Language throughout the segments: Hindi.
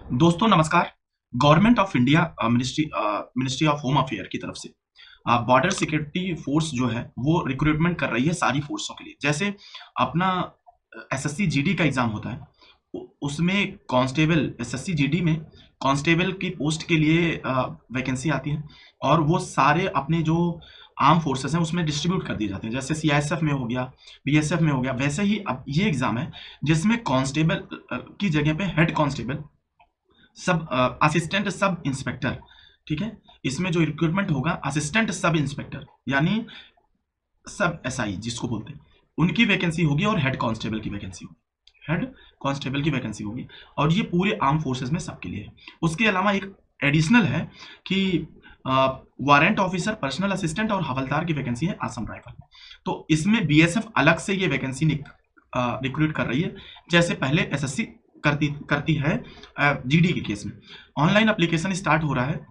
दोस्तों नमस्कार। Government of India ministry of home affair की तरफ से बॉर्डर सिक्योरिटी फोर्स जो है वो रिक्रूटमेंट कर रही है सारी फोर्सों के लिए। जैसे अपना एसएससी जीडी का एग्जाम होता है, उसमें कांस्टेबल एसएससी जीडी में कांस्टेबल की पोस्ट के लिए वैकेंसी आती है और वो सारे अपने जो आर्म फोर्सेस हैं उसमें डिस्ट्रीब्यूट कर दिए जाते हैं। जैसे सीआईएसएफ में हो गया, बीएसएफ में हो गया, वैसे ही अब ये एग्जाम है जिसमें कांस्टेबल की जगह पे हेड कांस्टेबल, सब असिस्टेंट सब इंस्पेक्टर, ठीक है। इसमें जो रिक्रूटमेंट होगा असिस्टेंट सब इंस्पेक्टर यानी सब एसआई जिसको बोलते हैं, उनकी वैकेंसी होगी और हेड कांस्टेबल की वैकेंसी होगी, हेड कांस्टेबल की वैकेंसी होगी। और ये पूरे आर्म फोर्सेस में सबके लिए है। उसके अलावा एक एडिशनल है कि वारंट ऑफिसर, पर्सनल असिस्टेंट और हवलदार की वैकेंसी है आसम राइफल। तो इसमें बीएसएफ अलग से ये वैकेंसी रिक्रूट कर रही है, जैसे पहले एसएससी करती है जीडी के केस में। ऑनलाइन एप्लीकेशन स्टार्ट हो रहा है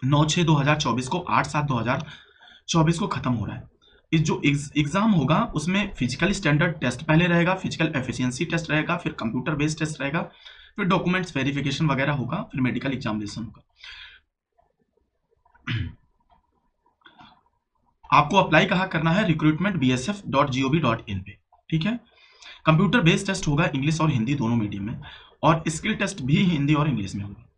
9/6/2024 को, 8/7/2024 को खत्म हो रहा है। इस जो एग्जाम होगा उसमें फिजिकल स्टैंडर्ड टेस्ट पहले रहेगा, फिजिकल एफिशिएंसी टेस्ट रहेगा, फिर कंप्यूटर बेस्ड टेस्ट रहेगा, फिर डॉक्यूमेंट्स वेरिफिकेशन वगैरह होगा, फिर मेडिकल एग्जामिनेशन होगा। आपको अप्लाई कहाँ करना है? recruitment.bsf.gov.in पे, ठीक है। कंप्यूटर बेस्ड टेस्ट होगा इंग्लिश और हिंदी दोनों मीडियम में, और स्किल टेस्ट भी हिंदी और इंग्लिश में होगा।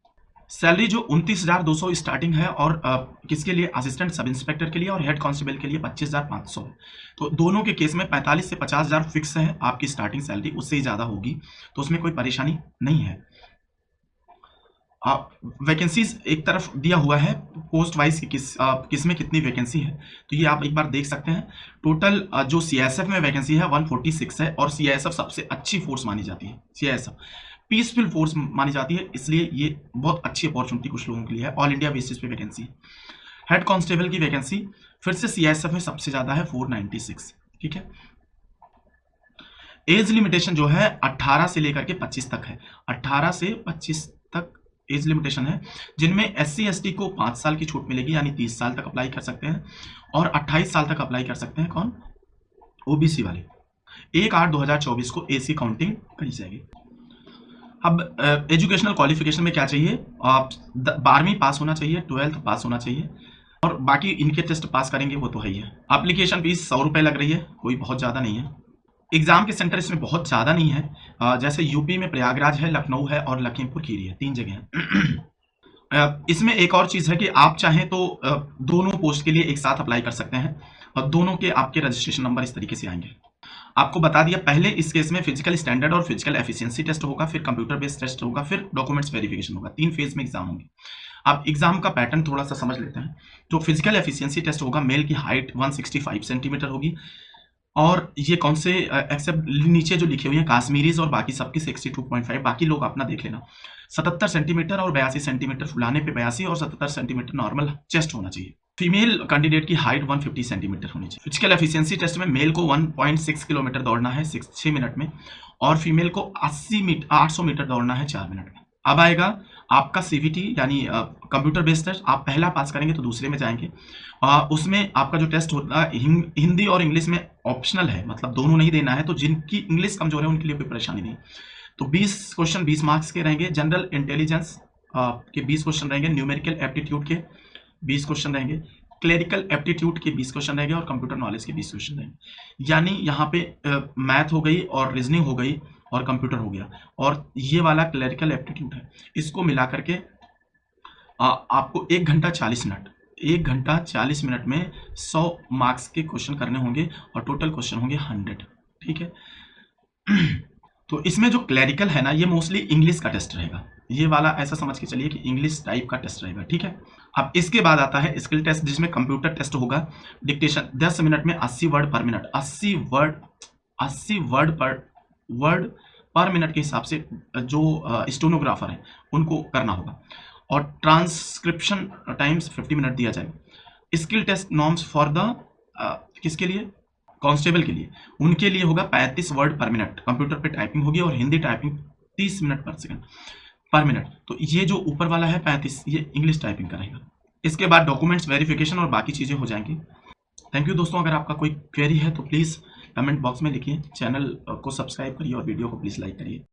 सैलरी जो 29,200 स्टार्टिंग है, और किसके लिए? असिस्टेंट सब इंस्पेक्टर के लिए और हेड कांस्टेबल के लिए 25,500 है। तो दोनों के केस में 45 से 50,000 फिक्स है आपकी स्टार्टिंग सैलरी, उससे ही ज़्यादा होगी, तो उसमें कोई परेशानी नहीं है। आप वैकेंसीज एक तरफ दिया हुआ है पोस्ट वाइज कि किस में कितनी वैकेंसी है, तो ये आप एक बार देख सकते हैं। टोटल जो सीआईएसएफ में वैकेंसी है 146 है, और सीआईएसएफ सबसे अच्छी फोर्स मानी जाती है। सीआईएसएफ पीसफुल फोर्स मानी जाती है, इसलिए ये बहुत अच्छी अपॉर्चुनिटी कुछ लोगों के लिए है। ऑल इंडिया बेसिस पे वैकेंसी है। हेड कांस्टेबल की वैकेंसी फिर से सीआईएसएफ में सबसे ज्यादा है 496, ठीक है। एज लिमिटेशन जो है 18 से लेकर के 25 तक है। 18 से 25 तक एज लिमिटेशन है, जिनमें एससी एसटी को 5 साल की छूट मिलेगी, यानी 30 साल तक अप्लाई कर सकते हैं, और 28 साल तक अप्लाई कर सकते हैं कौन? ओबीसी वाले। 1/8/2024 को एसी काउंटिंग करी जाएगी। अब एजुकेशनल क्वालिफिकेशन में क्या चाहिए? आप 12वीं पास होना चाहिए, 12th पास होना चाहिए, और बाकी इनके टेस्ट पास करेंगे वो तो है ही है। एप्लीकेशन फीस 100 रुपये लग रही है, कोई बहुत ज़्यादा नहीं है। एग्जाम के सेंटर इसमें बहुत ज़्यादा नहीं है, जैसे यूपी में प्रयागराज है, लखनऊ है और लखीमपुर खीरी है, 3 जगह हैं। इसमें एक और चीज़ है कि आप चाहें तो दोनों पोस्ट के लिए एक साथ अप्लाई कर सकते हैं, और दोनों के आपके रजिस्ट्रेशन नंबर इस तरीके से आएंगे। आपको बता दिया, पहले इस केस में फिजिकल स्टैंडर्ड और फिजिकल एफिशिएंसी टेस्ट होगा, फिर कंप्यूटर बेस्ड टेस्ट होगा, फिर डॉक्यूमेंट्स वेरिफिकेशन होगा। 3 फेज में एग्जाम होंगे। आप एग्जाम का पैटर्न थोड़ा सा समझ लेते हैं। तो फिजिकल एफिशिएंसी टेस्ट होगा, मेल की हाइट 165 सेंटीमीटर होगी, और ये कौन से एक्सेप्ट नीचे जो लिखे हुए हैं काश्मीरीज और बाकी सबकी 62.5, बाकी लोग अपना देख लेना। 77 सेंटीमीटर और 82 सेंटीमीटर, फुलाने पे 82 और 77 सेंटीमीटर नॉर्मल चेस्ट होना चाहिए। फीमेल कैंडिडेट की हाइट 150 सेंटीमीटर होनी चाहिए। फिजिकल एफिशिएंसी टेस्ट में मेल को 1.6 किलोमीटर दौड़ना है 6 मिनट में, और फीमेल को 800 मीटर दौड़ना है 4 मिनट में। अब आएगा आपका सीवीटी यानी कंप्यूटर बेस्ड टेस्ट। आप पहला पास करेंगे तो दूसरे में जाएंगे। उसमें आपका जो टेस्ट होता है हिंदी और इंग्लिश में ऑप्शनल है, मतलब दोनों नहीं देना है, तो जिनकी इंग्लिश कमजोर है उनके लिए कोई परेशानी नहीं। तो 20 क्वेश्चन 20 मार्क्स के रहेंगे। जनरल इंटेलिजेंस के 20 क्वेश्चन रहेंगे, न्यूमेरिकल एप्टीट्यूड के 20 क्वेश्चन रहेंगे, क्लेरिकल एप्टीट्यूड के 20 क्वेश्चन रहेंगे, और कंप्यूटर नॉलेज के 20 क्वेश्चन रहेंगे। यानी यहाँ पे मैथ हो गई और रीजनिंग हो गई और कंप्यूटर हो गया, और ये वाला क्लेरिकल एप्टीट्यूड है। इसको मिला करके आपको 1 घंटा 40 मिनट 1 घंटा 40 मिनट में 100 मार्क्स के क्वेश्चन करने होंगे, और टोटल क्वेश्चन होंगे 100, ठीक है। तो इसमें जो क्लेरिकल है ना, ये मोस्टली इंग्लिश का टेस्ट रहेगा। ये वाला ऐसा समझ के चलिए कि इंग्लिश टाइप का टेस्ट रहेगा, ठीक है। अब इसके बाद आता है स्किल टेस्ट, जिसमें कंप्यूटर टेस्ट होगा। डिक्टेशन 10 मिनट में 80 वर्ड पर मिनट, 80 वर्ड पर मिनट के हिसाब से जो स्टेनोग्राफर है उनको करना होगा, और ट्रांसक्रिप्शन टाइम्स 50 मिनट दिया जाएगा। Skill test norms for the किसके लिए? कांस्टेबल के लिए। उनके लिए होगा 35 वर्ड पर मिनट, कंप्यूटर पे टाइपिंग होगी, और हिंदी टाइपिंग 30 मिनट पर सेकंड पर मिनट। तो ये जो ऊपर वाला है 35, ये इंग्लिश टाइपिंग करेगा। इसके बाद डॉक्यूमेंट्स वेरिफिकेशन और बाकी चीज़ें हो जाएंगी। थैंक यू दोस्तों। अगर आपका कोई क्वेरी है तो प्लीज़ कमेंट बॉक्स में लिखिए। चैनल को सब्सक्राइब करिए और वीडियो को प्लीज़ लाइक करिए।